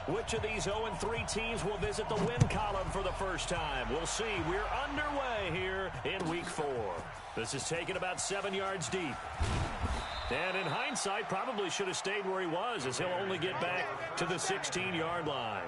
Which of these 0-3 teams will visit the win column for the first time? We'll see. We're underway here in Week 4. This is taken about 7 yards deep. And in hindsight, probably should have stayed where he was, as he'll only get back to the 16-yard line.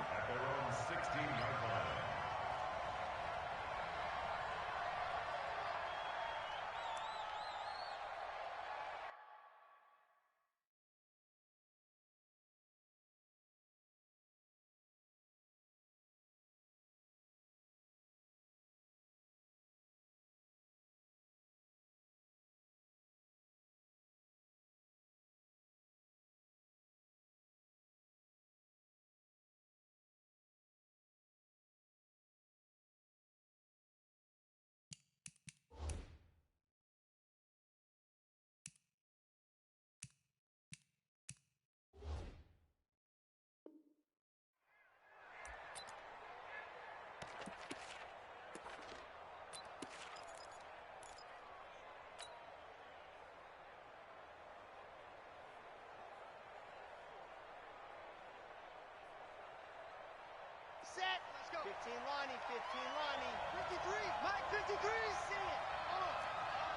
Set. Let's go. 15 Lonnie, 15 Lonnie. 53. Mike, 53. See it. Oh.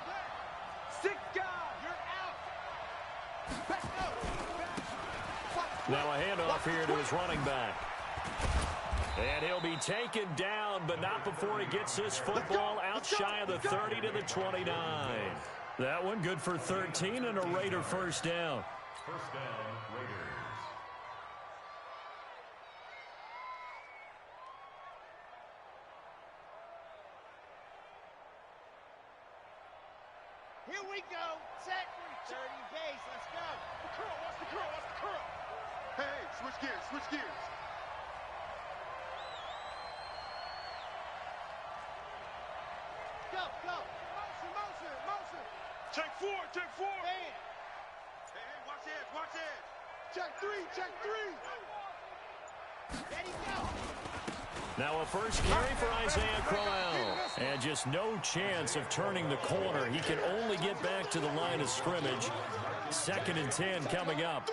Back. Sick guy. You're out. Back. No. Back. Now a handoff here to his running back. And he'll be taken down, but not before he gets this football out shy of the 30 to the 29. That one good for 13 and a Raider first down. First down, Raiders. Here we go. Set. 30 base. Let's go. The curl. Watch the curl. Watch the curl. Hey, switch gears. Switch gears. Go. Go. Motion. Motion. Motion. Check 4. Check 4. Bam. Hey, watch edge. Watch edge. Check 3. Check 3. Ready, go. Now a first carry for Isaiah Crowell. And just no chance of turning the corner. He can only get back to the line of scrimmage. 2nd and 10 coming up.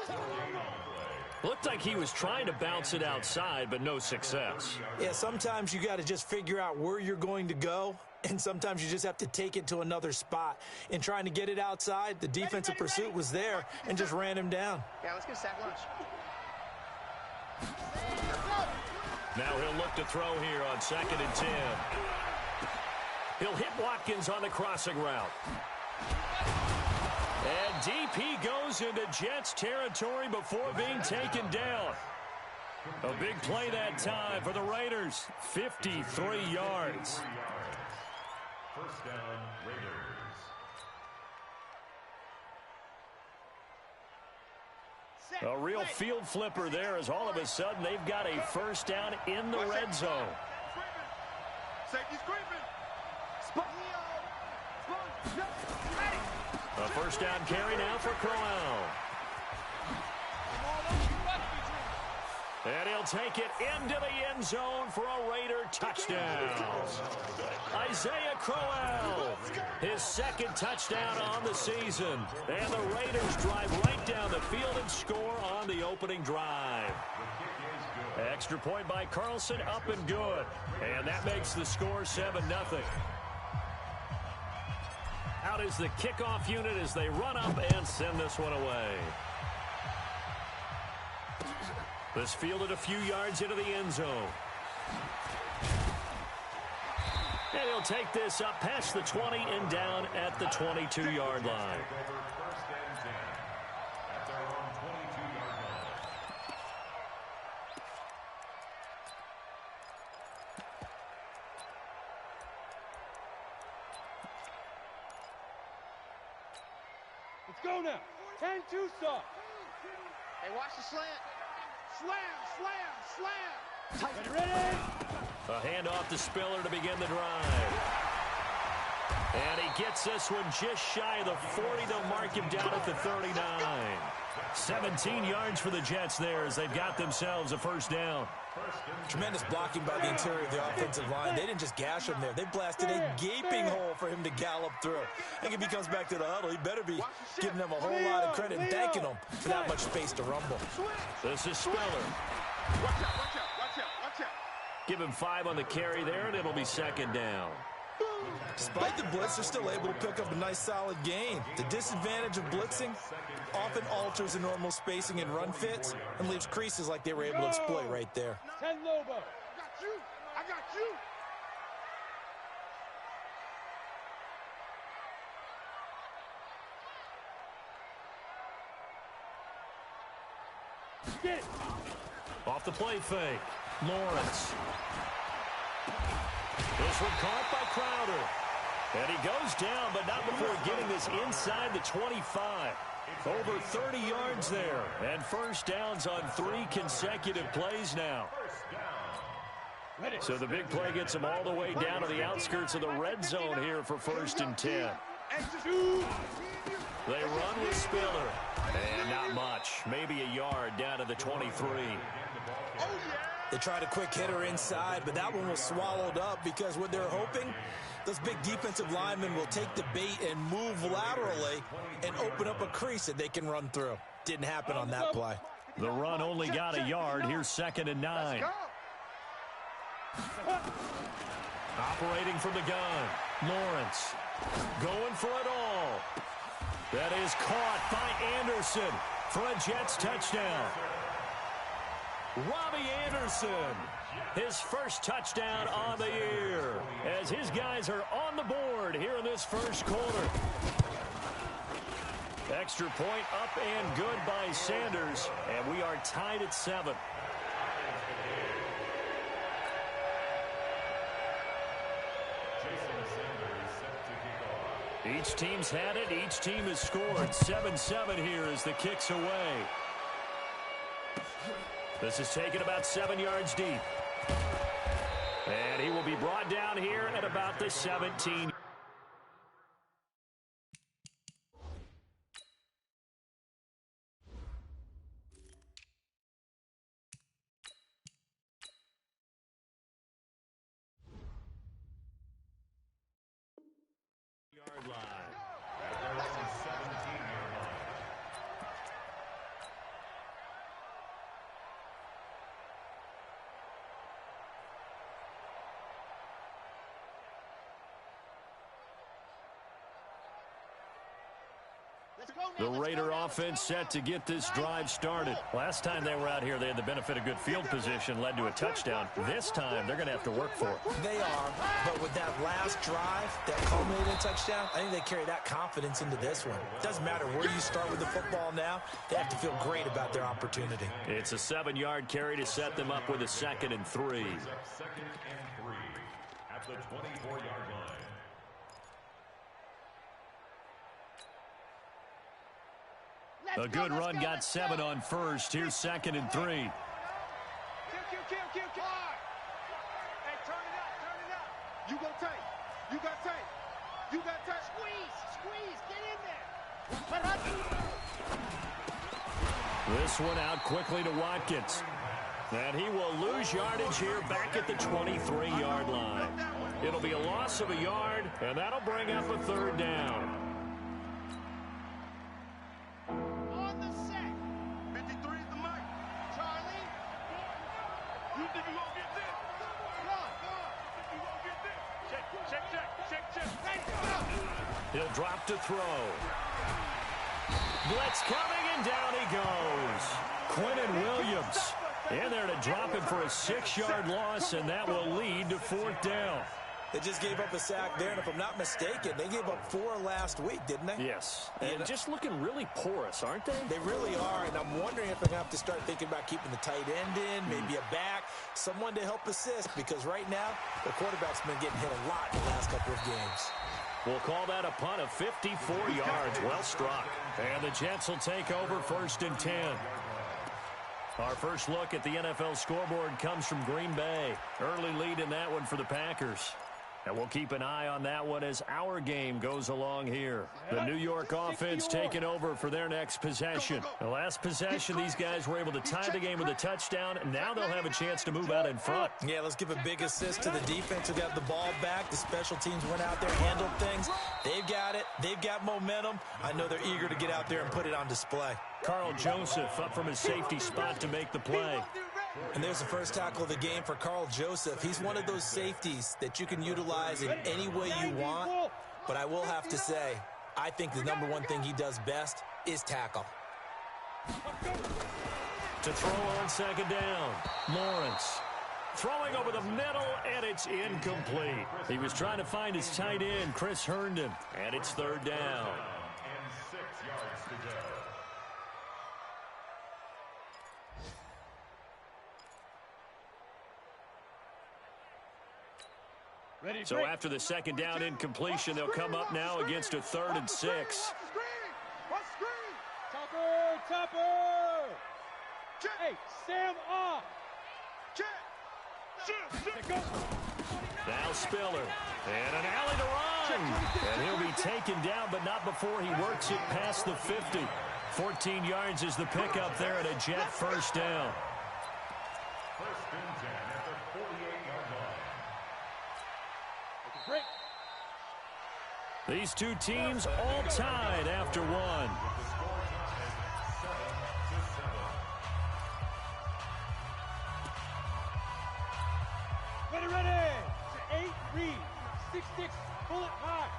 Looked like he was trying to bounce it outside, but no success. Yeah, sometimes you got to just figure out where you're going to go, and sometimes you just have to take it to another spot. In trying to get it outside, the defensive pursuit was there and just ran him down. Yeah, let's get a sack lunch. Now he'll look to throw here on 2nd and 10. He'll hit Watkins on the crossing route. And deep he goes into Jets territory before being taken down. A big play that time for the Raiders. 53 yards. First down, Raiders. A real field flipper there, as all of a sudden they've got a first down in the red zone. Safety's creeping. A first down carry now for Crowell. And he'll take it into the end zone for a Raider touchdown. Isaiah Crowell, his 2nd touchdown on the season. And the Raiders drive right down the field and score on the opening drive. Extra point by Carlson, up and good. And that makes the score 7-0. Out is the kickoff unit as they run up and send this one away. This fielded a few yards into the end zone. And he'll take this up past the 20 and down at the 22-yard line. First and 10 at their own 22-yard line. Let's go now. 10-2 stop. Hey, watch the slant. Slam, slam, slam. Ready? A handoff to Spiller to begin the drive. And he gets this one just shy of the 40. They'll mark him down at the 39. 17 yards for the Jets there as they've got themselves a first down. Tremendous blocking by the interior of the offensive line. They didn't just gash him there. They blasted a gaping hole for him to gallop through. I think if he comes back to the huddle, he better be giving them a whole lot of credit and thanking them for that much space to rumble. This is Spiller. Watch out, watch out, watch out, watch out. Give him 5 on the carry there, and it'll be second down. Despite the blitz, they're still able to pick up a nice, solid gain. The disadvantage of blitzing often alters the normal spacing and run fits and leaves creases like they were able to exploit right there. 10 Lobo. I got you. I got you. Get it. Off the play fake. Lawrence. This one caught by Crowder. And he goes down, but not before getting this inside the 25. Over 30 yards there. And first downs on 3 consecutive plays now. So the big play gets them all the way down to the outskirts of the red zone here for 1st and 10. They run with Spiller. And not much. Maybe a yard down to the 23. They tried a quick hitter inside, but that one was swallowed up because what they're hoping, those big defensive linemen will take the bait and move laterally and open up a crease that they can run through. Didn't happen on that play. The run only got a yard. Here's 2nd and 9. Operating from the gun. Lawrence going for it all. That is caught by Anderson for a Jets touchdown. Robbie Anderson, his first touchdown on the year, as his guys are on the board here in this first quarter. Extra point up and good by Sanders, and we are tied at 7. Each team's had it. Each team has scored. 7-7 here as the kick's away. This is taken about 7 yards deep. And he will be brought down here at about the 17. Yard line. The Raider offense set to get this drive started. Last time they were out here, they had the benefit of good field position, led to a touchdown. This time, they're going to have to work for it. They are, but with that last drive that culminated in a touchdown, I think they carry that confidence into this one. Doesn't matter where you start with the football now, they have to feel great about their opportunity. It's a 7-yard carry to set them up with a 2nd and 3. 2nd and 3 at the 24-yard line. A good run got 7 on first. Here's 2nd and 3. Kill. Hey, turn it out. You go tight. You got tight. You got tight. Squeeze, get in there. This one out quickly to Watkins. And he will lose yardage here back at the 23-yard line. It'll be a loss of a yard, and that'll bring up a 3rd down. On the set. 53 is the mic. Charlie. You think you gonna get this? Go on. You gonna get this? Check. He'll drop to throw. Blitz coming, and down he goes. Quentin Williams in there to drop him for a 6-yard loss, and that will lead to 4th down. They just gave up a sack there, and if I'm not mistaken, they gave up 4 last week, didn't they? Yes, and just looking really porous, aren't they? They really are, and I'm wondering if they're going to have to start thinking about keeping the tight end in, maybe a back, someone to help assist, because right now, the quarterback's been getting hit a lot in the last couple of games. We'll call that a punt of 54 yards. Well struck. And the Jets will take over 1st and 10. Our first look at the NFL scoreboard comes from Green Bay. Early lead in that one for the Packers. And we'll keep an eye on that one as our game goes along here. The New York offense taking over for their next possession. The last possession, these guys were able to tie the game with a touchdown, and now they'll have a chance to move out in front. Yeah, let's give a big assist to the defense who got the ball back. The special teams went out there, handled things. They've got it. They've got momentum. I know they're eager to get out there and put it on display. Carl Joseph up from his safety spot to make the play. And there's the first tackle of the game for Carl Joseph. He's one of those safeties that you can utilize in any way you want. But I will have to say, I think the number one thing he does best is tackle. To throw on second down, Lawrence. Throwing over the middle, and it's incomplete. He was trying to find his tight end, Chris Herndon, and it's third down. And 6 yards to go. So after the second down incompletion, they'll come up now against a 3rd and 6. Topper! Hey, Sam off! Now Spiller, and an alley to run. And he'll be taken down, but not before he works it past the 50. 14 yards is the pickup there at a Jet first down. First and 10 at the 48-yard line. These two teams all tied after one. The score tied 7-7. Ready! 8, read. 6-6, pull it high.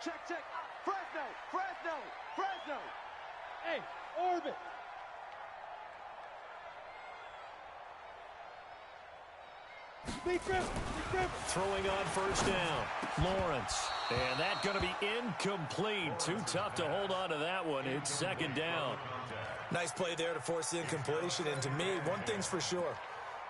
Check. Fresno. Hey, orbit. Big grip. Throwing on first down, Lawrence. And that's going to be incomplete. Too tough to hold on to that one. It's second down. Nice play there to force the incompletion. And to me, one thing's for sure.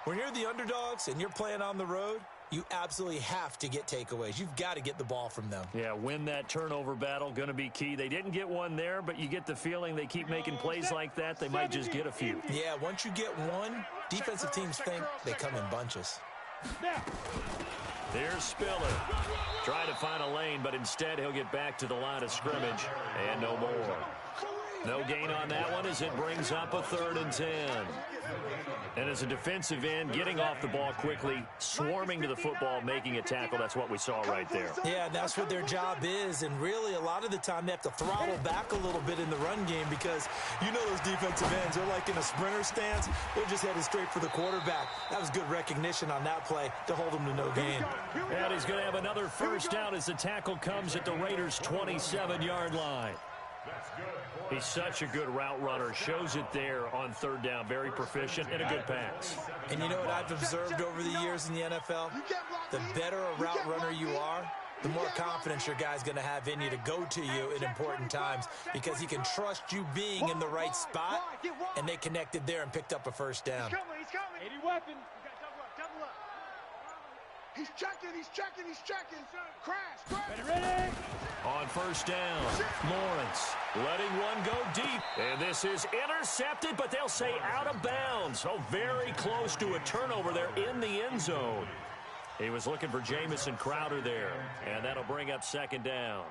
When you're the underdogs and you're playing on the road, you absolutely have to get takeaways. You've got to get the ball from them. Yeah, win that turnover battle, going to be key. They didn't get one there, but you get the feeling they keep making plays like that, they might just get a few. Yeah, once you get one, defensive teams think they come in bunches. Here's Spiller. Trying to find a lane, but instead he'll get back to the line of scrimmage. And no more. No gain on that one as it brings up a 3rd and 10. And as a defensive end, getting off the ball quickly, swarming to the football, making a tackle, that's what we saw right there. Yeah, that's what their job is. And really, a lot of the time, they have to throttle back a little bit in the run game because you know those defensive ends, they're like in a sprinter stance. They're just headed straight for the quarterback. That was good recognition on that play to hold them to no gain. And he's going to have another first down as the tackle comes at the Raiders' 27-yard line. He's such a good route runner. Shows it there on 3rd down. Very proficient and a good pass. And you know what I've observed over the years in the NFL? The better a route runner you are, the more confidence your guy's going to have in you to go to you in important times because he can trust you being in the right spot, and they connected there and picked up a first down. He's coming. 80 weapon. Double up. He's checking. Crash. Ready? On first down, Lawrence letting one go deep. And this is intercepted, but they'll say out of bounds. So very close to a turnover there in the end zone. He was looking for Jamison Crowder there, and that'll bring up second down.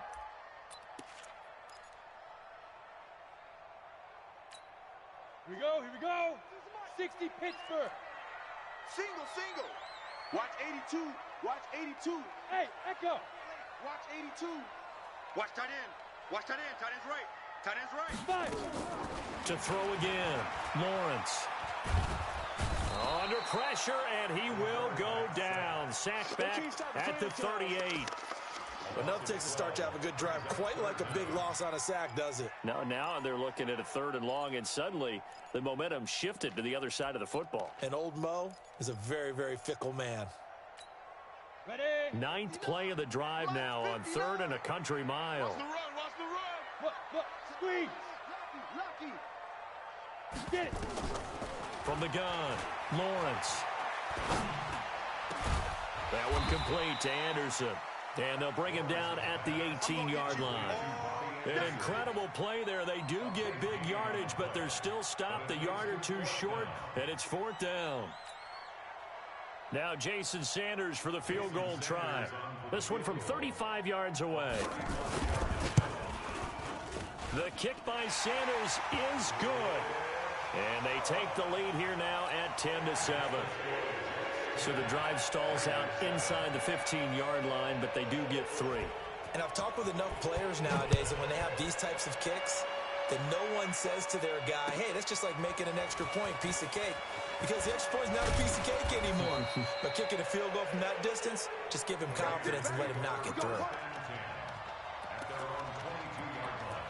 Here we go. 60 Pittsburgh. Single. Watch 82. Hey, Echo. Watch 82. Watch tight end. Tight end's right. 5. To throw again, Lawrence. Under pressure, and he will go down. Sacked back at the 38. Enough takes a start to have a good drive. Quite like a big loss on a sack, does it? Now they're looking at a 3rd and long, and suddenly the momentum shifted to the other side of the football. And old Mo is a very, very fickle man. Ready? 9th play of the drive now on 3rd and a country mile. Watch the run. Look. Squeeze. Lucky. Get it. From the gun, Lawrence. That one complete to Anderson. And they'll bring him down at the 18-yard line. An incredible play there. They do get big yardage, but they're still stopped a yard or two short, and it's 4th down. Now Jason Sanders for the field goal try. This one from 35 yards away. The kick by Sanders is good. And they take the lead here now at 10-7. So the drive stalls out inside the 15-yard line, but they do get 3. And I've talked with enough players nowadays that when they have these types of kicks, that no one says to their guy, hey, that's just like making an extra point, piece of cake. Because the extra point is not a piece of cake anymore. But kicking a field goal from that distance, just give him confidence and let him knock it through. At their own 22-yard line.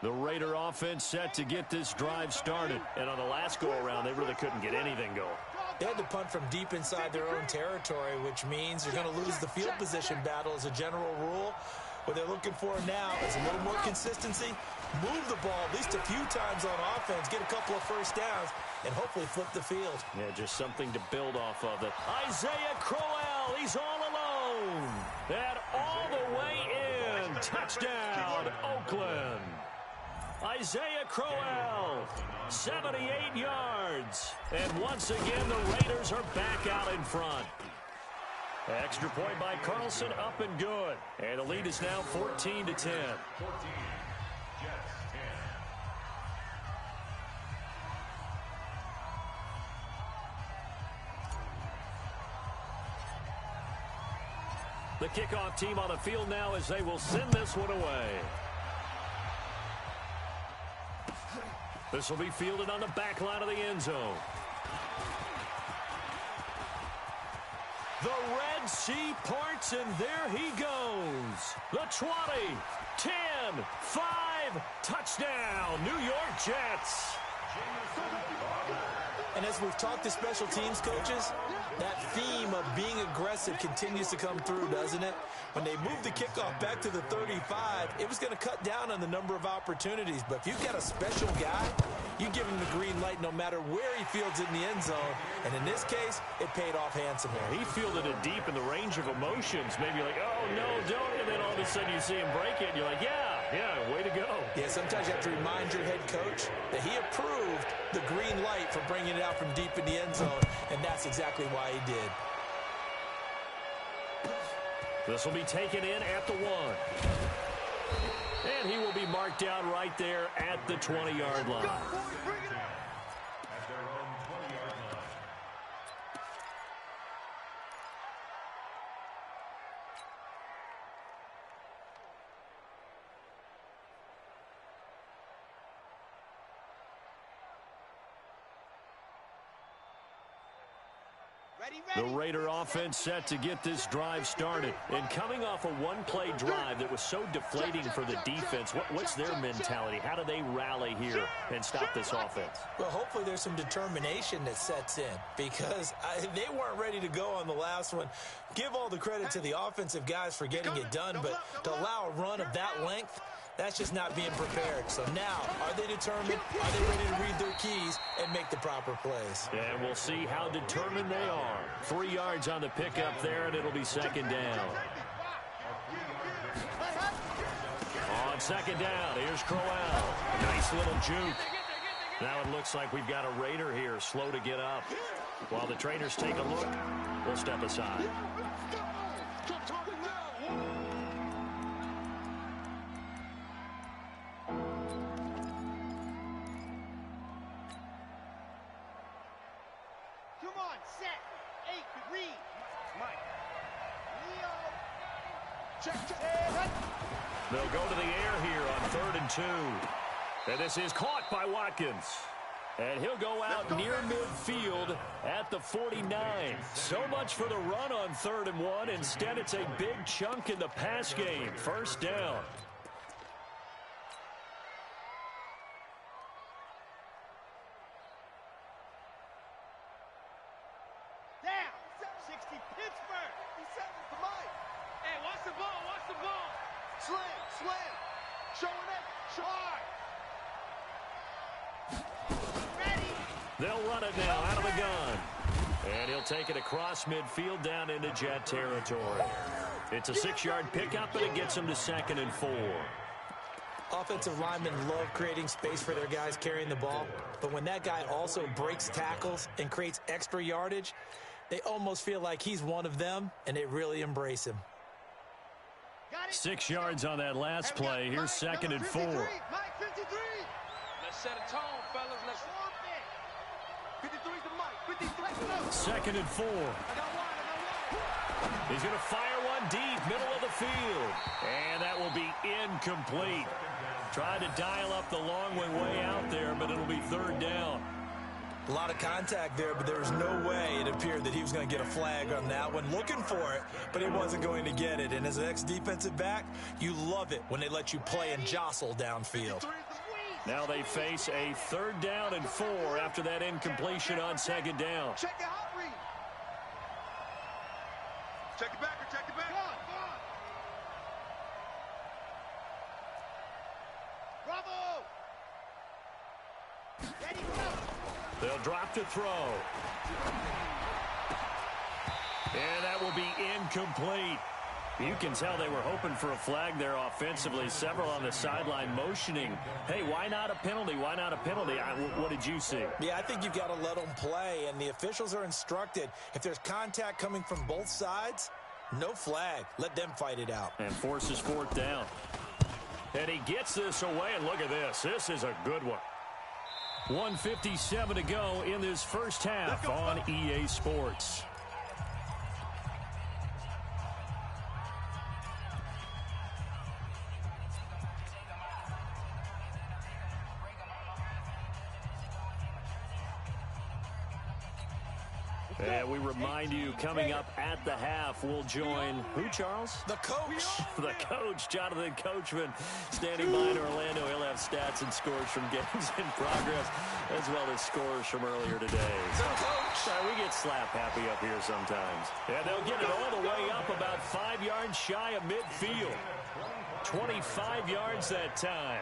The Raider offense set to get this drive started. And on the last go-around, they really couldn't get anything going. They had to punt from deep inside their own territory, which means you're going to lose the field position battle as a general rule. What they're looking for now is a little more consistency, move the ball at least a few times on offense, get a couple of first downs, and hopefully flip the field. Yeah, just something to build off of it. Isaiah Crowell, he's all alone. And all the way in. Touchdown, Oakland. Isaiah Crowell, 78 yards. And once again, the Raiders are back out in front. Extra point by Carlson, up and good. And the lead is now 14-10. 14, Jets 10. The kickoff team on the field now as they will send this one away. This will be fielded on the back line of the end zone. The Red Sea parts, and there he goes. The 20, 10, 5, touchdown, New York Jets. And as we've talked to special teams coaches, that theme of being aggressive continues to come through, doesn't it? When they moved the kickoff back to the 35, it was going to cut down on the number of opportunities. But if you've got a special guy, you give him the green light no matter where he fields it in the end zone. And in this case, it paid off handsomely. He fielded it deep in the range of emotions. Maybe like, oh, no, don't. And then all of a sudden you see him break it, and you're like, yeah, way to go. Yeah, sometimes you have to remind your head coach that he approved the green light for bringing it out from deep in the end zone, and that's exactly why he did. This will be taken in at the 1. And he will be marked down right there at the 20-yard line. At their own 20-yard line. The Raider offense set to get this drive started. And coming off a one-play drive that was so deflating for the defense, what's their mentality? How do they rally here and stop this offense? Well, hopefully there's some determination that sets in because they weren't ready to go on the last one. Give all the credit to the offensive guys for getting it done, but to allow a run of that length, that's just not being prepared. So now, are they determined? Are they ready to read their keys and make the proper plays? And we'll see how determined they are. 3 yards on the pickup there, and it'll be second down. On second down, here's Crowell. Nice little juke. Now it looks like we've got a Raider here, slow to get up. While the trainers take a look, we'll step aside. They'll go to the air here on 3rd and 2. And this is caught by Watkins. And he'll go out near midfield at the 49. So much for the run on 3rd and 1. Instead, it's a big chunk in the pass game. First down. Down. 60 Pittsburgh. He sent it to Mike. Hey, watch the ball. Watch the ball. Slam. Showing it. Hard. Ready. They'll run it now out of the gun. And he'll take it across midfield down into Jet territory. It's a 6-yard pickup, and it gets him to 2nd and 4. Offensive linemen love creating space for their guys carrying the ball, but when that guy also breaks tackles and creates extra yardage, they almost feel like he's one of them, and they really embrace him. 6 yards on that last play. Here's 2nd and 4. Mike 53. Let's set a tone, fellas. Let's Second and 4. He's going to fire one deep, middle of the field. And that will be incomplete. Tried to dial up the long way out there, but it'll be third down. A lot of contact there, but there was no way it appeared that he was going to get a flag on that one. Looking for it, but he wasn't going to get it. And as an ex-defensive back, you love it when they let you play and jostle downfield. Now they face a third down and 4 after that incompletion on second down. Check it out, read. Check it back, check it back. Bravo! Ready, go! They'll drop to throw. And that will be incomplete. You can tell they were hoping for a flag there offensively. Several on the sideline motioning. Hey, why not a penalty? Why not a penalty? What did you see? Yeah, I think you've got to let them play, and the officials are instructed. If there's contact coming from both sides, no flag. Let them fight it out. And forces fourth down. And he gets this away, and look at this. This is a good one. 1:57 to go in this first half on EA Sports. And we remind you, coming up at the half, we'll join who, Charles? The coach. The coach, Jonathan Coachman, standing by in Orlando. He'll have stats and scores from games in progress, as well as scores from earlier today. The coach. Sorry, we get slap happy up here sometimes. And they'll get it all the way up about 5 yards shy of midfield. 25 yards that time.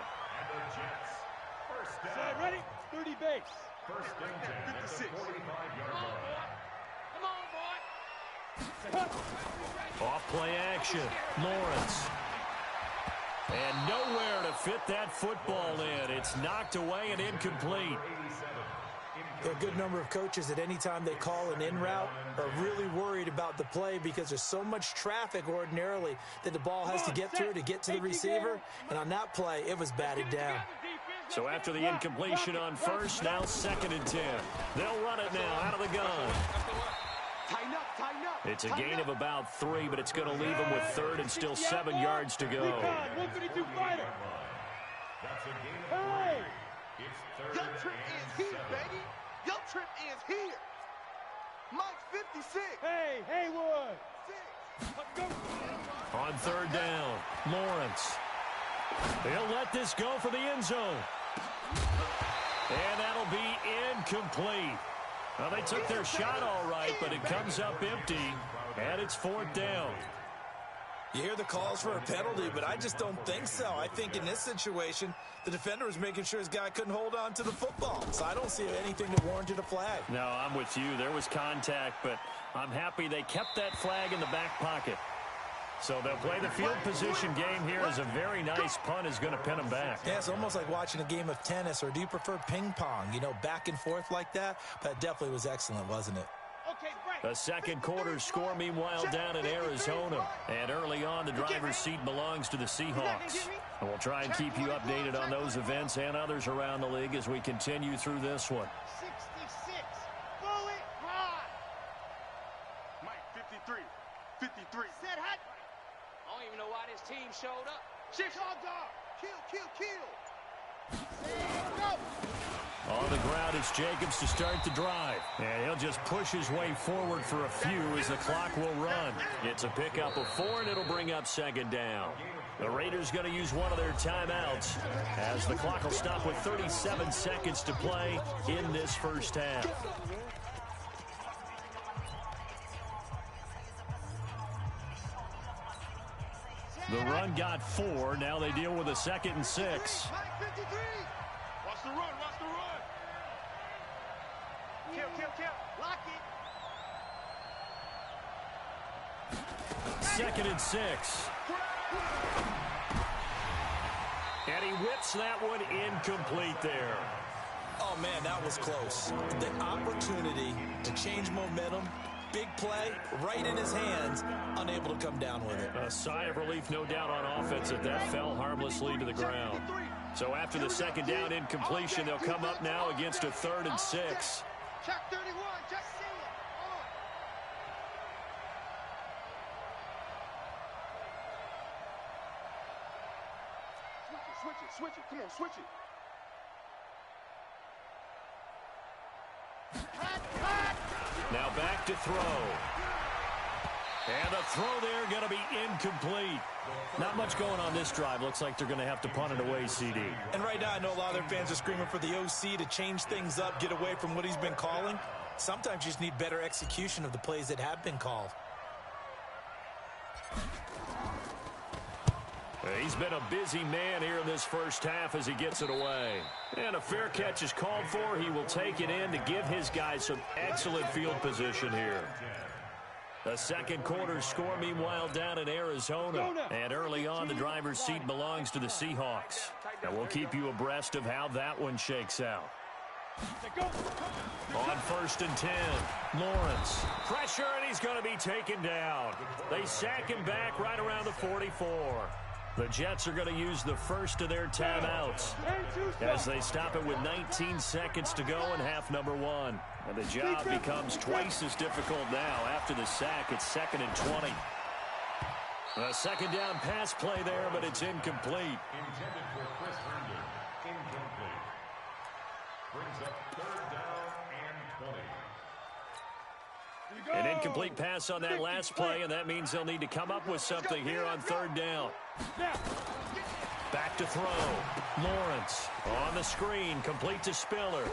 Side ready, 30 base. First and 10 at the 45-yard line. Off play action, Lawrence. And nowhere to fit that football in. It's knocked away and incomplete. There are a good number of coaches that any time they call an in route are really worried about the play because there's so much traffic ordinarily that the ball has to get through to get to the receiver. And on that play, it was batted down. So after the incompletion on first, now second and 10. They'll run it now out of the gun. Tighten up, tighten up. It's a gain of about 3, but it's going to leave them with third and still 7 yards to go. 152 fighter. That's a gain of Hey! 3. It's third Your trip and is here, 7. baby. Your trip is here. Mike 56. Hey, Haywood. 6. Let's go. On third down, Lawrence. He'll let this go for the end zone. And that'll be incomplete. Well, they took their shot all right, but it comes up empty, and it's fourth down. You hear the calls for a penalty, but I just don't think so. I think in this situation, the defender was making sure his guy couldn't hold on to the football. So I don't see anything that warranted a flag. No, I'm with you. There was contact, but I'm happy they kept that flag in the back pocket. So they'll play the field position game here as a very nice punt is going to pin them back. Yeah, it's almost like watching a game of tennis, or do you prefer ping pong? You know, back and forth like that? That definitely was excellent, wasn't it? Okay, break. The second quarter score, meanwhile, down in Arizona. And early on, the driver's seat belongs to the Seahawks. And we'll try and keep you updated on those events and others around the league as we continue through this one. 66. Bullet high. Mike 53. 53. Set hot. I don't even know why this team showed up. Shift on dog. Kill. Set go. On the ground, it's Jacobs to start the drive. And he'll just push his way forward for a few as the clock will run. It's a pickup of 4, and it'll bring up second down. The Raiders going to use one of their timeouts as the clock will stop with 37 seconds to play in this first half. The run got 4. Now they deal with a 2nd and 6. Mike 53. Watch the run. Kill. Lock it. 2nd and 6. And he whips that one incomplete there. Oh, man, that was close. The opportunity to change momentum, big play, right in his hands, unable to come down with it. A sigh of relief, no doubt, on offense that fell harmlessly to the ground. So after the second down incompletion, they'll come up now against a 3rd and 6. Check 31. Check see it. Switch it. Come on, switch it. Now back to throw. And the throw there going to be incomplete. Not much going on this drive. Looks like they're going to have to punt it away, CD. And right now, I know a lot of their fans are screaming for the OC to change things up, get away from what he's been calling. Sometimes you just need better execution of the plays that have been called. He's been a busy man here in this first half as he gets it away. And a fair catch is called for. He will take it in to give his guys some excellent field position here. The second quarter score, meanwhile, down in Arizona. And early on, the driver's seat belongs to the Seahawks. And we'll keep you abreast of how that one shakes out. On 1st and 10, Lawrence. Pressure, and he's going to be taken down. They sack him back right around the 44. The Jets are going to use the first of their timeouts as they stop it with 19 seconds to go in half number one. And the job becomes twice as difficult now. After the sack, it's 2nd and 20. A second down pass play there, but it's incomplete. Intended for Chris Herndon. Incomplete. Brings up 3rd down and 20. An incomplete pass on that last play, and that means they'll need to come up with something here on 3rd down. Back to throw. Lawrence on the screen, complete to Spiller.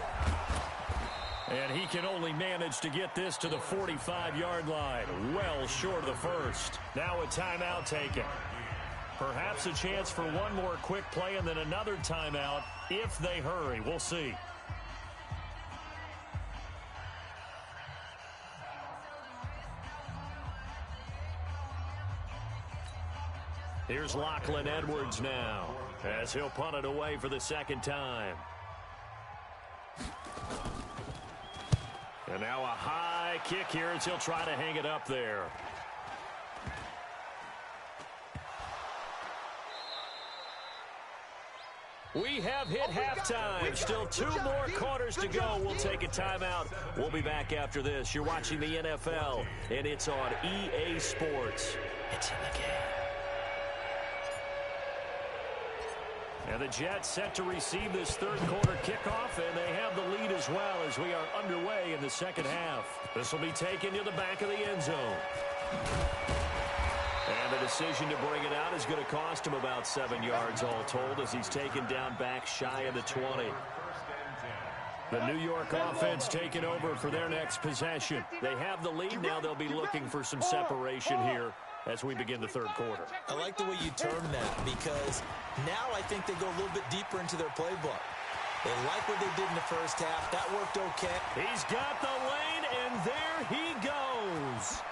And he can only manage to get this to the 45-yard line, well short of the first. Now a timeout taken. Perhaps a chance for one more quick play and then another timeout if they hurry. We'll see. Here's Lachlan Edwards now as he'll punt it away for the second time. And now a high kick here as he'll try to hang it up there. We have hit halftime. Still 2 more quarters to go. We'll take a timeout. We'll be back after this. You're watching the NFL, and it's on EA Sports. It's in the game. And the Jets set to receive this third quarter kickoff, and they have the lead as well as we are underway in the second half. This will be taken to the back of the end zone. And the decision to bring it out is going to cost him about 7 yards all told as he's taken down back shy of the 20. The New York offense taking over for their next possession. They have the lead. Now they'll be looking for some separation here as we begin the third quarter. I like the way you term that because now I think they go a little bit deeper into their playbook. They like what they did in the first half. That worked okay. He's got the lane, and there he goes.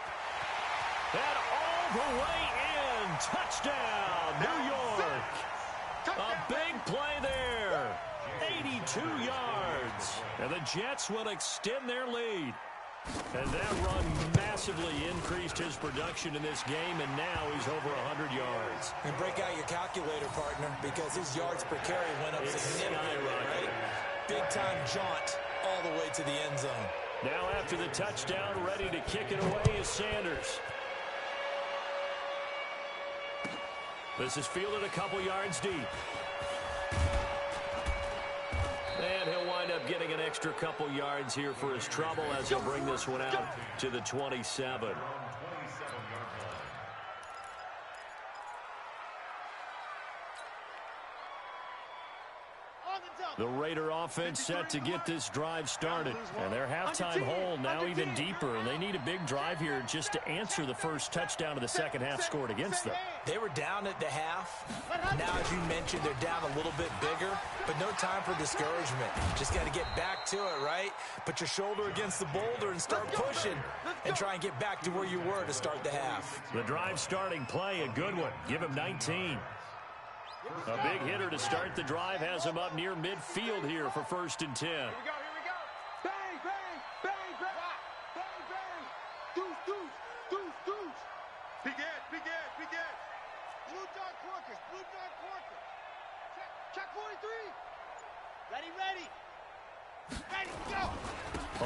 And all the way in. Touchdown, New York. A big play there. 82 yards. And the Jets will extend their lead. And that run massively increased his production in this game, and now he's over 100 yards. And break out your calculator, partner, because his yards per carry went up significantly, right? Big-time jaunt all the way to the end zone. Now after the touchdown, ready to kick it away is Sanders. This is fielded a couple yards deep. And he'll wind up getting an extra couple yards here for his trouble as he'll bring this one out to the 27. The Raider offense set to get this drive started. And their halftime hole now even deeper. And they need a big drive here just to answer the first touchdown of the second half scored against them. They were down at the half. Now, as you mentioned, they're down a little bit bigger. But no time for discouragement. Just got to get back to it, right? Put your shoulder against the boulder and start pushing. And try and get back to where you were to start the half. The drive starting play, a good one. Give him 19. A big hitter to start the drive has him up near midfield here for 1st and 10. Here we go. Bang, bang, bang, bang, bang, bang. Deuce. Big edge. Blue dot corkers. Check 43. Ready. Ready, go.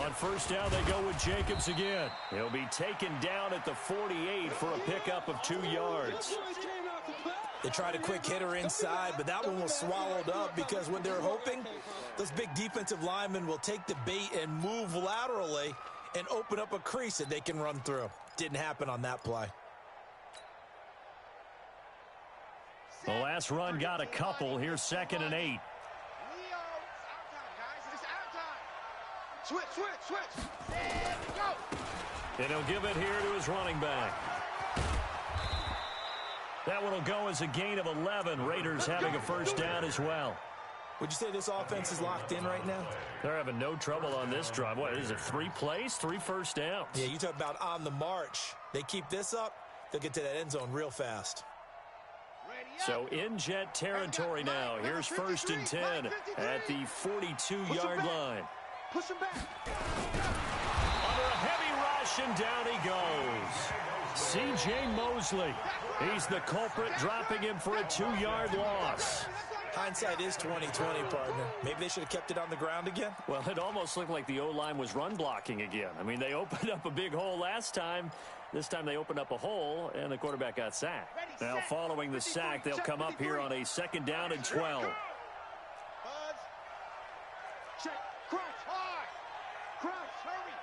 On first down, they go with Jacobs again. He'll be taken down at the 48 for a pickup of 2 yards. They tried a quick hitter inside, but that one was swallowed up because what they're hoping, those big defensive linemen will take the bait and move laterally and open up a crease that they can run through. Didn't happen on that play. The last run got a couple. Here's 2nd and 8. Leo, it's our time, guys. It's our time. Switch. There we go. And he'll give it here to his running back. That one will go as a gain of 11. Raiders having a first down as well. Would you say this offense is locked in right now? They're having no trouble on this drive. What is it, 3 plays, 3 first downs? Yeah, you talk about on the march. They keep this up, they'll get to that end zone real fast. So in Jet territory now. Here's 1st and 10 at the 42-yard line. Push him back. Under a heavy rush, and down he goes. C.J. Mosley. He's the culprit, dropping him for a 2-yard loss. Hindsight is 20/20, partner. Maybe they should have kept it on the ground again. Well, it almost looked like the O-line was run blocking again. I mean, they opened up a big hole last time. This time they opened up a hole, and the quarterback got sacked. Now, following the sack, they'll come up here on a 2nd down and 12. Buzz. Check. Crouch. Hard. Crouch. Hurry.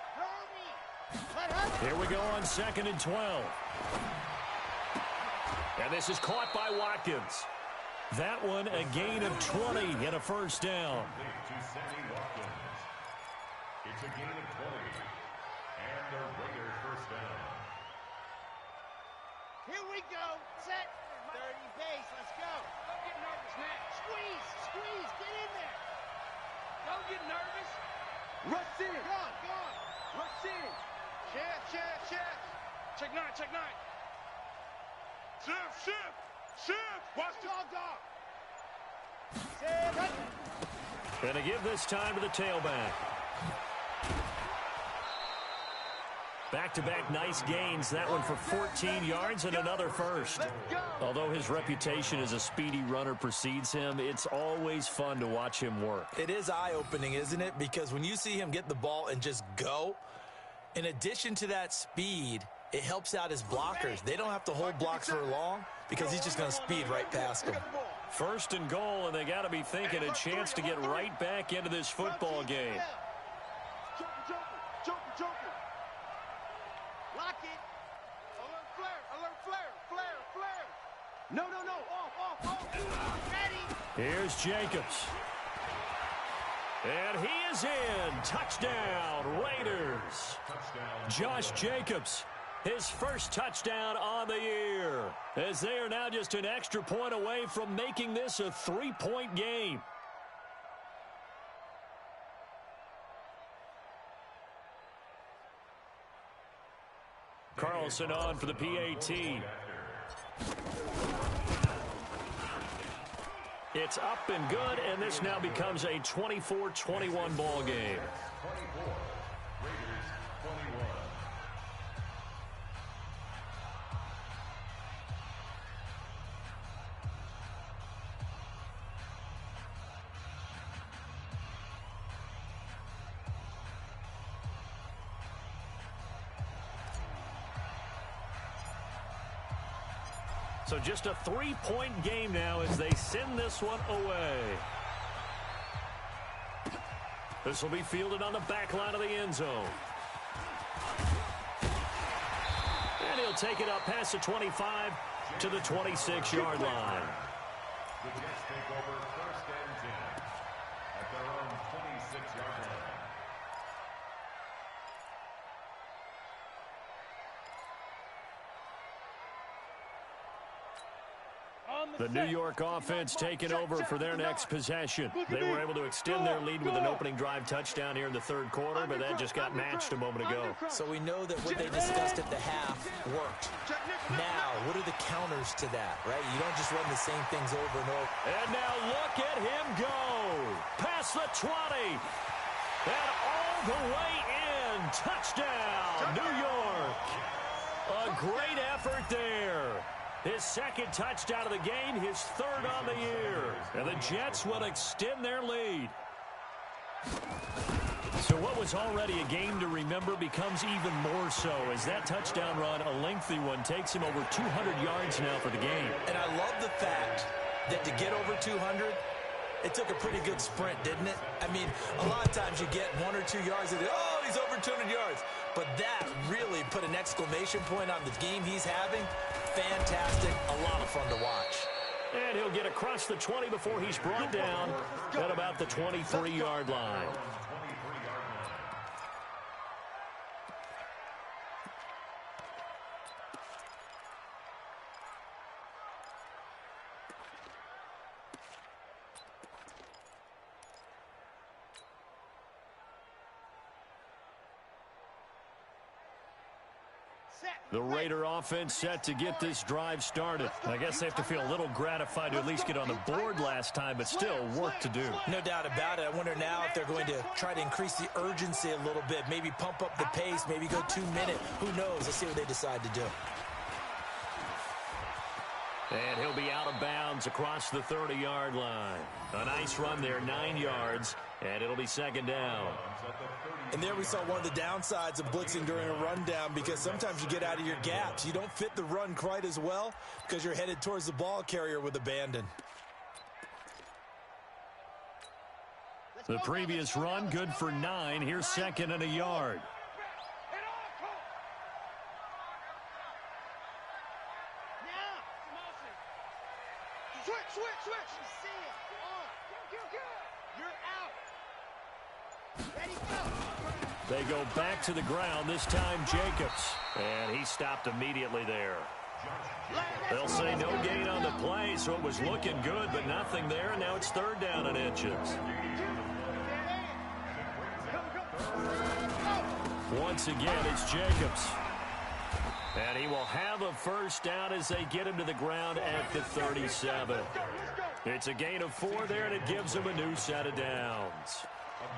Here we go on 2nd and 12. And this is caught by Watkins. That one a gain of 20 and a first down. It's a gain of 20. And the Raiders first down. Here we go. Set. 30 base. Let's go. Don't get nervous now. Squeeze. Get in there. Don't get nervous. Rush in. Go on. Rush in. Shift. Check nine. Shift. Watch dog. Gonna give this time to the tailback. Back-to-back nice gains. That one for 14 yards and another first. Although his reputation as a speedy runner precedes him, it's always fun to watch him work. It is eye-opening, isn't it? Because when you see him get the ball and just go, in addition to that speed, it helps out his blockers. They don't have to hold blocks for long because he's just going to speed right past them. 1st and goal, and they got to be thinking a chance to get right back into this football game. Jumper. Lock it. Alert flare. No. Off. Ready. Here's Jacobs. And he is in. Touchdown, Raiders. Josh Jacobs, his first touchdown on the year, as they are now just an extra point away from making this a 3-point game. Carlson on for the PAT. It's up and good, and this now becomes a 24-21 ball game. 24. Raiders 21. So just a 3-point game now as they send this one away. This will be fielded on the back line of the end zone. And he'll take it up past the 25 to the 26-yard line. The Jets take over 1st and 10 at their own 26-yard line. The New York offense taking over for their next possession. They were able to extend their lead with an opening drive touchdown here in the 3rd quarter, but that just got matched a moment ago. So we know that what they discussed at the half worked. Now, what are the counters to that, right? You don't just run the same things over and over. And now look at him go. Past the 20. And all the way in. Touchdown, New York. A great effort there. His 2nd touchdown of the game, his 3rd on the year. And the Jets will extend their lead. So what was already a game to remember becomes even more so as that touchdown run, a lengthy one, takes him over 200 yards now for the game. And I love the fact that to get over 200, it took a pretty good sprint, didn't it? I mean, a lot of times you get 1 or 2 yards and, oh, he's over 200 yards. But that really put an exclamation point on the game he's having. Fantastic. A lot of fun to watch. And he'll get across the 20 before he's brought down at about the 23-yard line. The Raider offense set to get this drive started. I guess they have to feel a little gratified to at least get on the board last time, but still work to do. No doubt about it. I wonder now if they're going to try to increase the urgency a little bit, maybe pump up the pace, maybe go 2 minute. Who knows? Let's see what they decide to do. And he'll be out of bounds across the 30-yard line. A nice run there, 9 yards, and it'll be second down. And there we saw one of the downsides of blitzing during a rundown, because sometimes you get out of your gaps. You don't fit the run quite as well because you're headed towards the ball carrier with abandon. The previous run, good for 9. Here's second and a yard. Switch. See it. You're out. Ready, go. They go back to the ground, this time Jacobs. And he stopped immediately there. They'll say no gain on the play, so it was looking good, but nothing there, and now it's third down and inches. Once again, it's Jacobs. And he will have a first down as they get him to the ground at the 37. It's a gain of 4 there, and it gives them a new set of downs.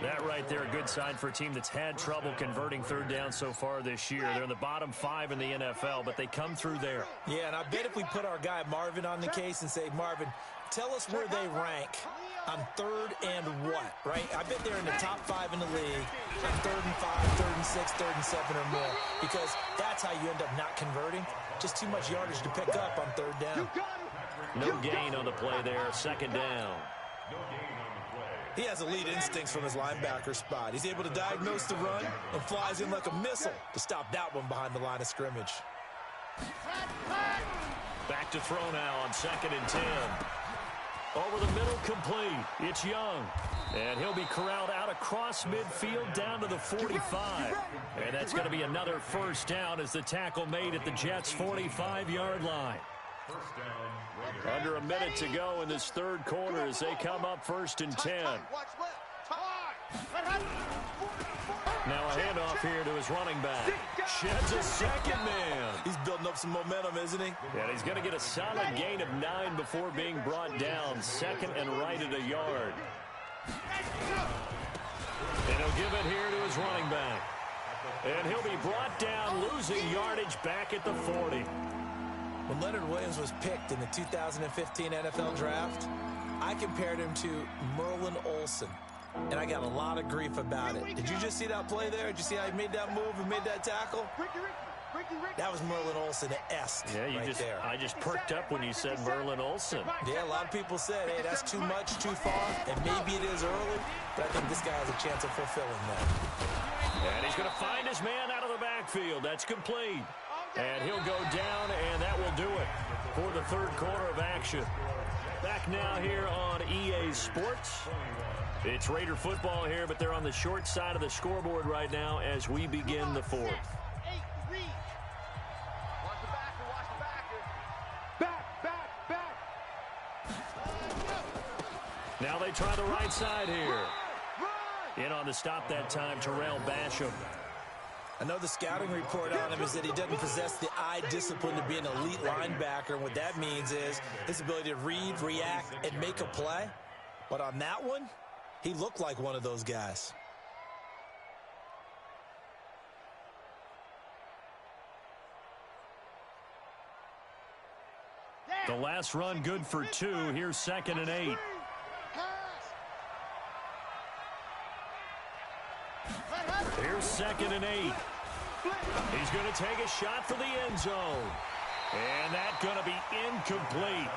That right there, a good sign for a team that's had trouble converting third down so far this year. They're in the bottom 5 in the NFL, but they come through there. Yeah, and I bet if we put our guy Marvin on the case and say, Marvin, tell us where they rank on third and what, right? I bet they're in the top 5 in the league on 3rd and 5, 3rd and 6, 3rd and 7 or more, because that's how you end up not converting. Just too much yardage to pick up on third down. No gain on the play there, second down. He has elite instincts from his linebacker spot. He's able to diagnose the run and flies in like a missile to stop that one behind the line of scrimmage. Back to throw now on 2nd and 10. Over the middle, complete. It's Young. And he'll be corralled out across midfield down to the 45. And that's going to be another first down as the tackle made at the Jets' 45-yard line. Under a minute to go in this third quarter as they come up 1st and 10. Now a handoff here to his running back. Sheds a second man. He's building up some momentum, isn't he? And he's going to get a solid gain of 9 before being brought down. 2nd and right at a yard. And he'll give it here to his running back. And he'll be brought down, losing yardage back at the 40. When Leonard Williams was picked in the 2015 NFL Draft, I compared him to Merlin Olsen, and I got a lot of grief about it. Did you just see that play there? Did you see how he made that move and made that tackle? That was Merlin Olsen-esque there. I just perked up when you said Merlin Olsen. Yeah, a lot of people said, hey, that's too much, too far, and maybe it is early, but I think this guy has a chance of fulfilling that. And he's going to find his man out of the backfield. That's complete. And he'll go down, and that will do it for the third quarter of action. Back now here on EA Sports. It's Raider football here, but they're on the short side of the scoreboard right now as we begin the fourth. Now they try the right side here. In on the stop that time, Terrell Basham. I know the scouting report on him is that he doesn't possess the eye discipline to be an elite linebacker. And what that means is his ability to read, react, and make a play. But on that one, he looked like one of those guys. The last run good for 2. Here's 2nd and 8. Here's 2nd and 8. He's going to take a shot for the end zone. And that's going to be incomplete.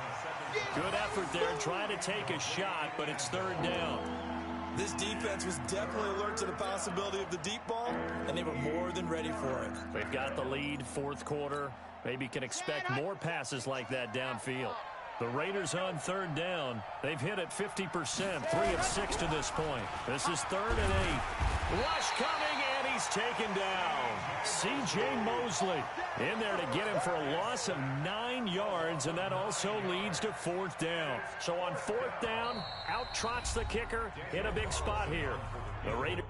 Good effort there trying to take a shot, but it's 3rd down. This defense was definitely alert to the possibility of the deep ball, and they were more than ready for it. They've got the lead, 4th quarter. Maybe can expect more passes like that downfield. The Raiders on 3rd down. They've hit it 50%, 3 of 6 to this point. This is 3rd and 8. Rush coming, and he's taken down. C.J. Mosley in there to get him for a loss of 9 yards, and that also leads to 4th down. So on 4th down, out trots the kicker in a big spot here. The Raiders.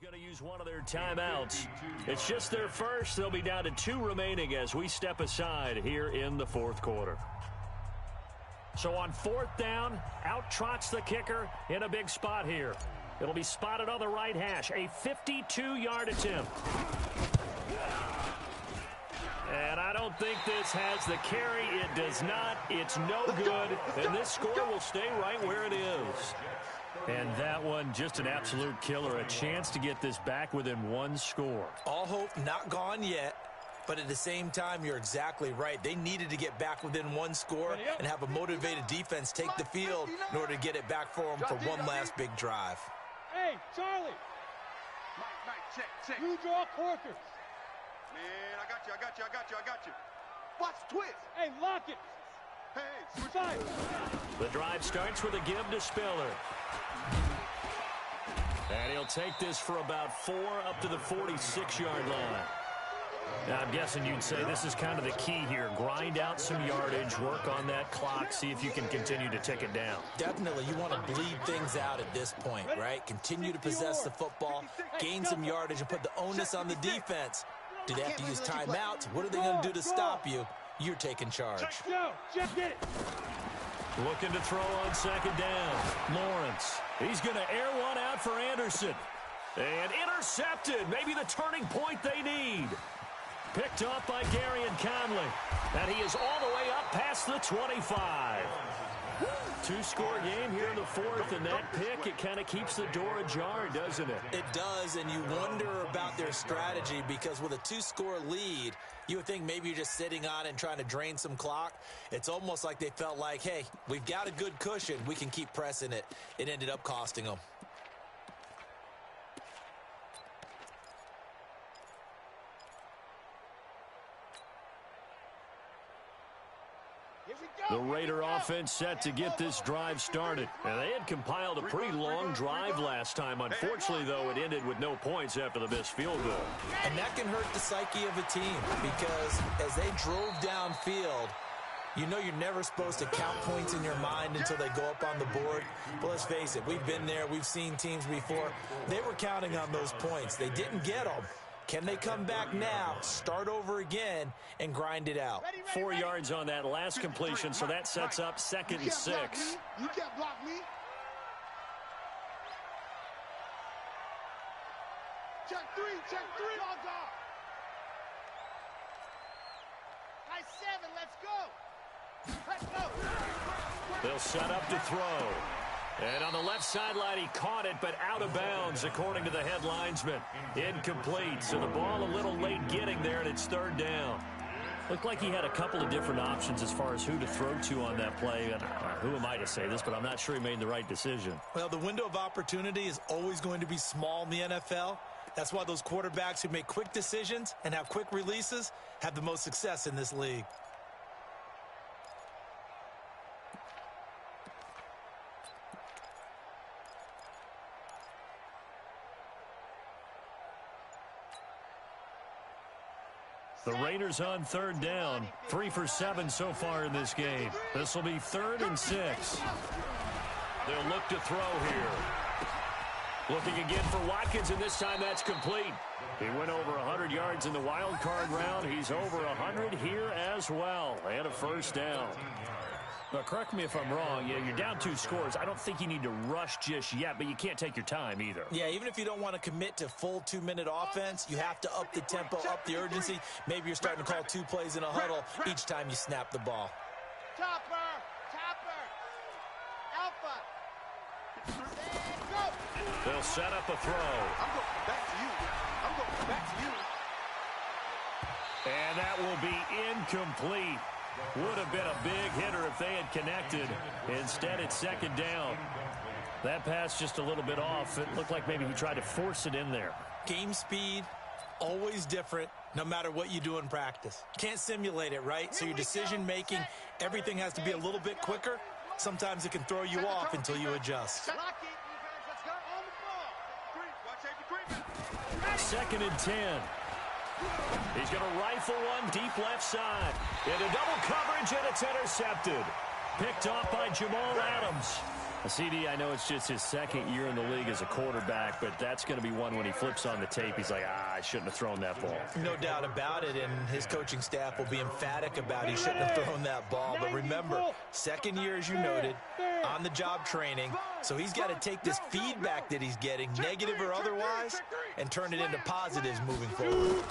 Going to use one of their timeouts. It's just their first. They'll be down to 2 remaining as we step aside here in the 4th quarter. So on 4th down, out trots the kicker in a big spot here. It'll be spotted on the right hash. A 52-yard attempt. And I don't think this has the carry. It does not. It's no good. And this score will stay right where it is. And that one, just an absolute killer. A chance to get this back within 1 score. All hope not gone yet, but at the same time, you're exactly right. They needed to get back within 1 score and have a motivated defense take the field in order to get it back for them for one last big drive. Hey, Charlie. Check. You draw corkers. Man, I got you. Watch twist. Hey, lock it. Hey, switch. Fight. The drive starts with a give to Spiller. And he'll take this for about 4 up to the 46-yard line. Now, I'm guessing you'd say this is kind of the key here. Grind out some yardage, work on that clock, see if you can continue to tick it down. Definitely, you want to bleed things out at this point, right? Continue to possess the football, gain some yardage, and put the onus on the defense. Do they have to use timeouts? What are they going to do to stop you? You're taking charge. Just get it. Looking to throw on 2nd down. Lawrence. He's going to air one out for Anderson. And intercepted. Maybe the turning point they need. Picked off by Gary and Conley. And he is all the way up past the 25. 2-score game here in the 4th, and that pick, it kind of keeps the door ajar, doesn't it? It does, and you wonder about their strategy because with a 2-score lead, you would think maybe you're just sitting on it and trying to drain some clock. It's almost like they felt like, hey, we've got a good cushion. We can keep pressing it. It ended up costing them. The Raider offense set to get this drive started. And they had compiled a pretty long drive last time. Unfortunately, though, it ended with no points after the missed field goal. And that can hurt the psyche of a team because as they drove downfield, you know you're never supposed to count points in your mind until they go up on the board. But let's face it, we've been there. We've seen teams before. They were counting on those points. They didn't get them. Can they come back now, start over again, and grind it out? 4 yards on that last completion, so that sets up 2nd and 6. You can't block me. Check three. Dog. High 7, let's go. They'll set up to throw. And on the left sideline, he caught it, but out of bounds, according to the head linesman. Incomplete, so the ball a little late getting there, and it's 3rd down. Looked like he had a couple of different options as far as who to throw to on that play. And who am I to say this, but I'm not sure he made the right decision. Well, the window of opportunity is always going to be small in the NFL. That's why those quarterbacks who make quick decisions and have quick releases have the most success in this league. The Raiders on 3rd down. 3 for 7 so far in this game. This will be 3rd and 6. They'll look to throw here. Looking again for Watkins, and this time that's complete. He went over 100 yards in the wild card round. He's over 100 here as well. And a 1st down. Well, correct me if I'm wrong. Yeah, you're down 2 scores. I don't think you need to rush just yet, but you can't take your time either. Yeah, even if you don't want to commit to full 2-minute offense, you have to up the tempo, up the urgency. Maybe you're starting to call 2 plays in a huddle each time you snap the ball. Topper, Alpha. Go. They'll set up a throw. I'm going back to you. I'm going back to you. And that will be incomplete. Would have been a big hitter if they had connected. Instead, it's second down. That pass just a little bit off. It looked like maybe he tried to force it in there. Game speed, always different, no matter what you do in practice. Can't simulate it, right? So your decision-making, everything has to be a little bit quicker. Sometimes it can throw you off until you adjust. Lock it, defense. Let's go on the ball. Watch 2nd and 10. He's going to rifle one deep left side. Into double coverage, and it's intercepted. Picked off by Jamal Adams. CD, I know it's just his 2nd year in the league as a quarterback, but that's going to be one when he flips on the tape. He's like, I shouldn't have thrown that ball. No doubt about it, and his coaching staff will be emphatic about he shouldn't have thrown that ball. But remember, 2nd year, as you noted, on-the-job training. So he's got to take this feedback that he's getting, negative or otherwise, and turn it into positives moving forward.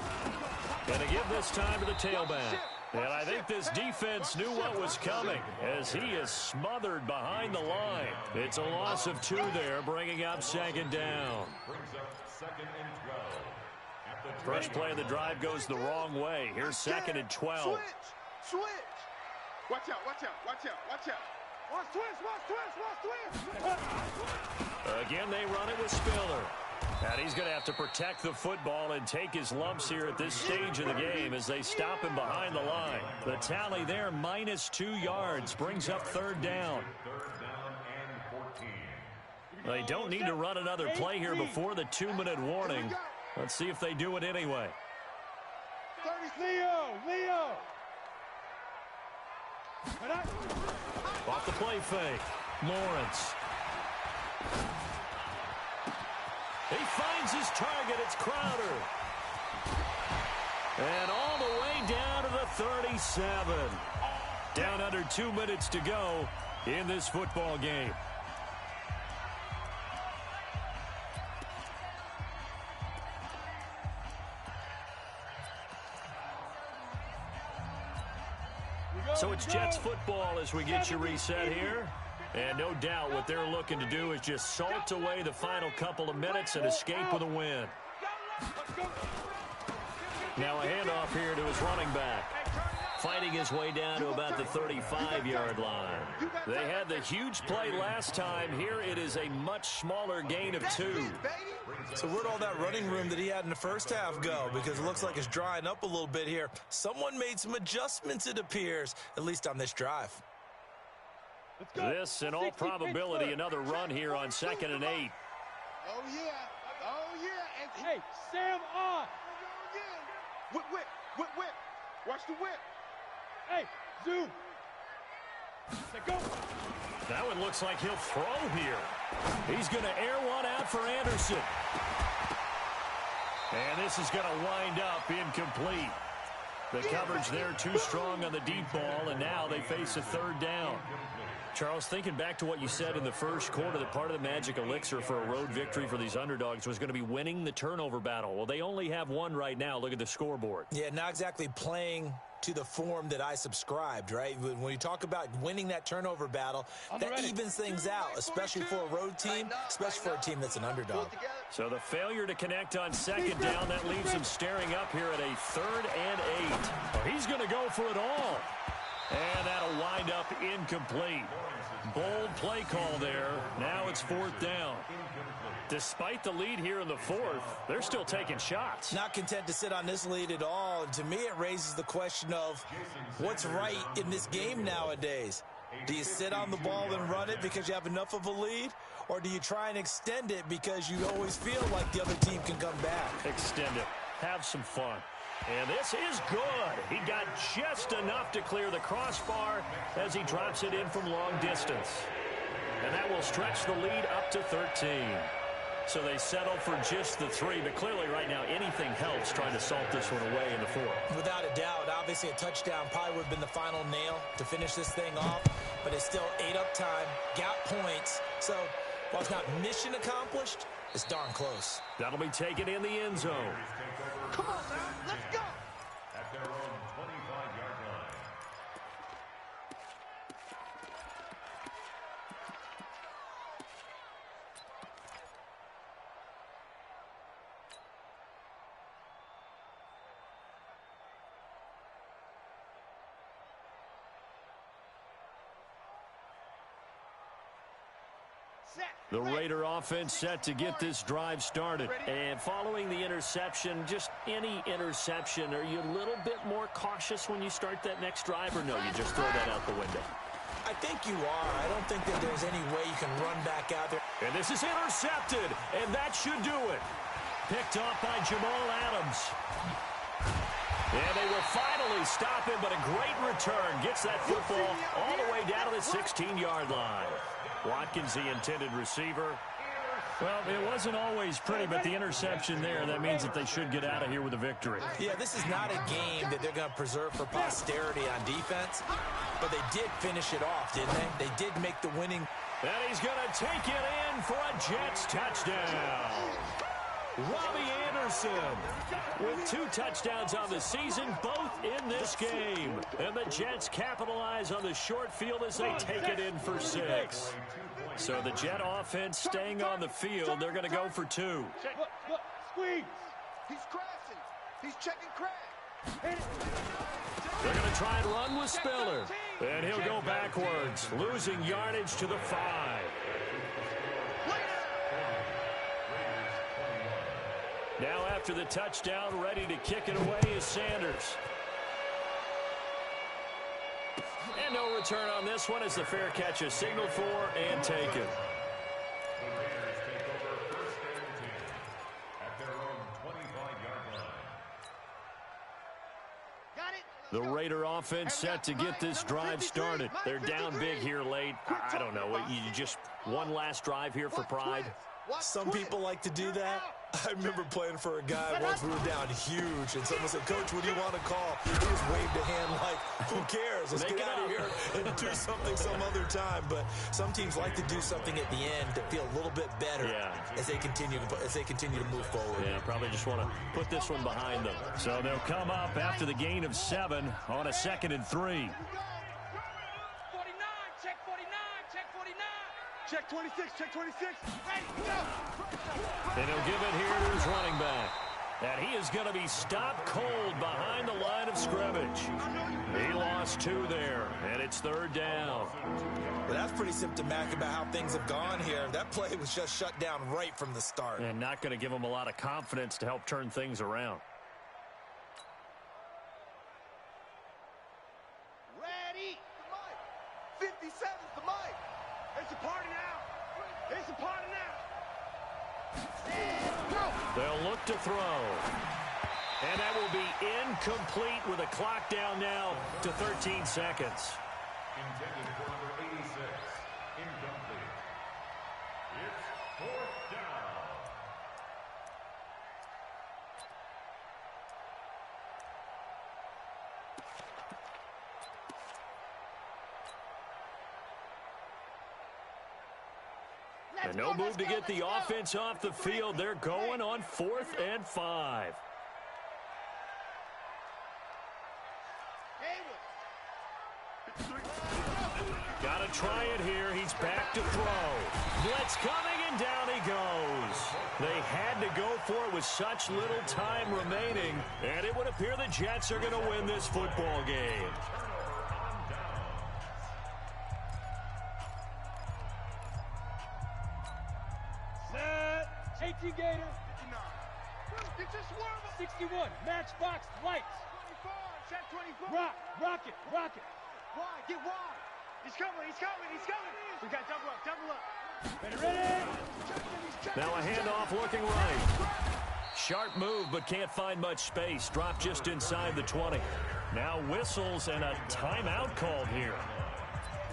Going to give this time to the tailback. And I think this defense knew what was coming as he is smothered behind the line. It's a loss of 2 there, bringing up 2nd down. First play of the drive goes the wrong way. Here's 2nd and 12. Switch. Watch out. Watch twist. Again, they run it with Spiller. And he's going to have to protect the football and take his lumps here at this stage of the game as they stop him behind the line. The tally there, minus 2 yards, brings up 3rd down. They don't need to run another play here before the 2-minute warning. Let's see if they do it anyway. Leo. Off the play fake. Lawrence. He finds his target. It's Crowder. And all the way down to the 37. Down under 2 minutes to go in this football game. So it's Jets football as we get you reset here. And no doubt what they're looking to do is just salt away the final couple of minutes and escape with a win. Now a handoff here to his running back. Fighting his way down to about the 35-yard line. They had the huge play last time. Here it is a much smaller gain of 2. So where'd all that running room that he had in the first half go? Because it looks like it's drying up a little bit here. Someone made some adjustments, it appears, at least on this drive. This, in all probability, another run here on 2nd and 8. Oh, yeah. And Hey, Sam on. Whip. Watch the whip. Hey, zoom. Let go. That one looks like he'll throw here. He's going to air one out for Anderson. And this is going to wind up incomplete. The coverage there too strong on the deep ball, and now they face a 3rd down. Charles, thinking back to what you said in the first quarter, that part of the magic elixir for a road victory for these underdogs was going to be winning the turnover battle. Well, they only have one right now. Look at the scoreboard. Yeah, not exactly playing to the form that I subscribed, right? When you talk about winning that turnover battle, that evens things out, especially for a road team, especially for a team that's an underdog. So the failure to connect on 2nd down, that leaves him staring up here at a 3rd and 8. Well, he's going to go for it all. And that'll wind up incomplete. Bold play call there. Now it's 4th down. Despite the lead here in the 4th, they're still taking shots. Not content to sit on this lead at all. And to me, it raises the question of what's right in this game nowadays. Do you sit on the ball and run it because you have enough of a lead? Or do you try and extend it because you always feel like the other team can come back? Extend it. Have some fun. And this is good. He got just enough to clear the crossbar as he drops it in from long distance. And that will stretch the lead up to 13. So they settle for just the 3, but clearly right now anything helps trying to salt this one away in the 4th. Without a doubt, obviously a touchdown probably would have been the final nail to finish this thing off. but they still ate up time, got points. So while it's not mission accomplished, it's darn close. That'll be taken in the end zone. Come on, man. Let's go. At their own 25-yard line. The Raider offense set to get this drive started. And following the interception, just any interception, are you a little bit more cautious when you start that next drive, or no, you just throw that out the window? I think you are. I don't think that there's any way you can run back out there. And this is intercepted, and that should do it. Picked off by Jamal Adams. And they will finally stop him, but a great return. Gets that football all the way down to the 16-yard line. Watkins, the intended receiver. Well, it wasn't always pretty, but the interception there, that means that they should get out of here with a victory. Yeah, this is not a game that they're going to preserve for posterity on defense, but they did finish it off, didn't they? They did make the winning. And he's going to take it in for a Jets touchdown. Robbie Anderson with 2 touchdowns on the season, both in this game. And the Jets capitalize on the short field as they take it in for 6. So the Jet offense staying on the field. They're going to go for 2. Look, squeeze. He's crashing. He's checking crash. They're going to try and run with Spiller. And he'll go backwards, losing yardage to the 5. Now after the touchdown, ready to kick it away is Sanders. And no return on this one as the fair catch is signaled for and taken. The Raiders take over 1st and 10 at their own 25-yard line. Got it. The Raider offense set to get this drive started. They're down big here late. I don't know. You just one last drive here for pride. Some people like to do that. I remember playing for a guy once we were down huge, and someone said, "Coach, what do you want to call?" He just waved a hand like, "Who cares? Let's get out of here and do something some other time." But some teams like to do something at the end to feel a little bit better as they continue to move forward. Yeah, probably just want to put this one behind them. So they'll come up after the gain of 7 on a 2nd and 3. 49, check 49, check 49. Check 26. Check 26. Ready, go. And he'll give it here to his running back. And he is going to be stopped cold behind the line of scrimmage. He lost 2 there, and it's 3rd down. But that's pretty symptomatic about how things have gone here. That play was just shut down right from the start. And not going to give him a lot of confidence to help turn things around. Ready. The mic. 57's the mic. It's a party now. It's a party now. They'll look to throw. And that will be incomplete with a clock down now to 13 seconds. Intended for number 86. Incomplete. It's 4th down. And no move to get the offense off the field. They're going on 4th and 5. Got to try it here. He's back to throw. Blitz coming, and down he goes. They had to go for it with such little time remaining, and it would appear the Jets are going to win this football game. Set. 18 Gator. 61. Matchbox lights. 24. Check 24. Rock it. Wide. Get wide. He's coming. We got double up. Ready. Now a handoff looking right. Sharp move, but can't find much space. Dropped just inside the 20. Now whistles and a timeout called here.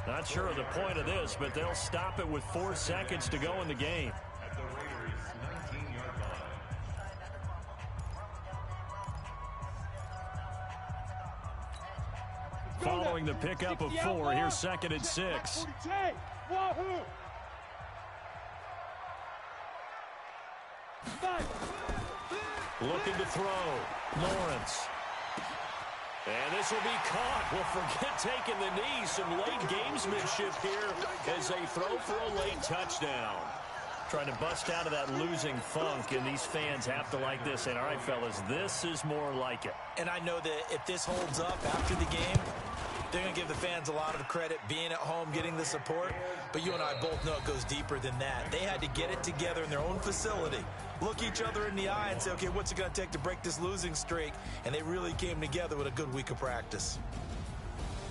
Not sure of the point of this, but they'll stop it with 4 seconds to go in the game. At the Raiders' 19-yard line. Following the pickup of 4. Here's 2nd and 6. Wahoo! Looking to throw. Lawrence. And this will be caught. Well, forget taking the knee. Some late gamesmanship here as they throw for a late touchdown. Trying to bust out of that losing funk, and these fans have to like this. And all right, fellas, this is more like it. And I know that if this holds up after the game, they're going to give the fans a lot of credit, being at home, getting the support. But you and I both know it goes deeper than that. They had to get it together in their own facility, look each other in the eye and say, okay, what's it going to take to break this losing streak? And they really came together with a good week of practice.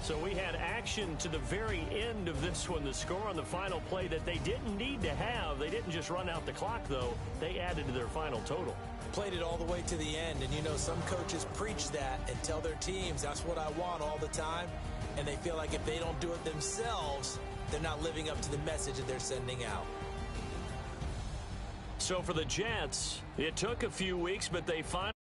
So we had action to the very end of this one. The score on the final play that they didn't need to have. They didn't just run out the clock, though. They added to their final total. Played it all the way to the end. And, you know, some coaches preach that and tell their teams, that's what I want all the time. And they feel like if they don't do it themselves, they're not living up to the message that they're sending out. So for the Jets, it took a few weeks, but they finally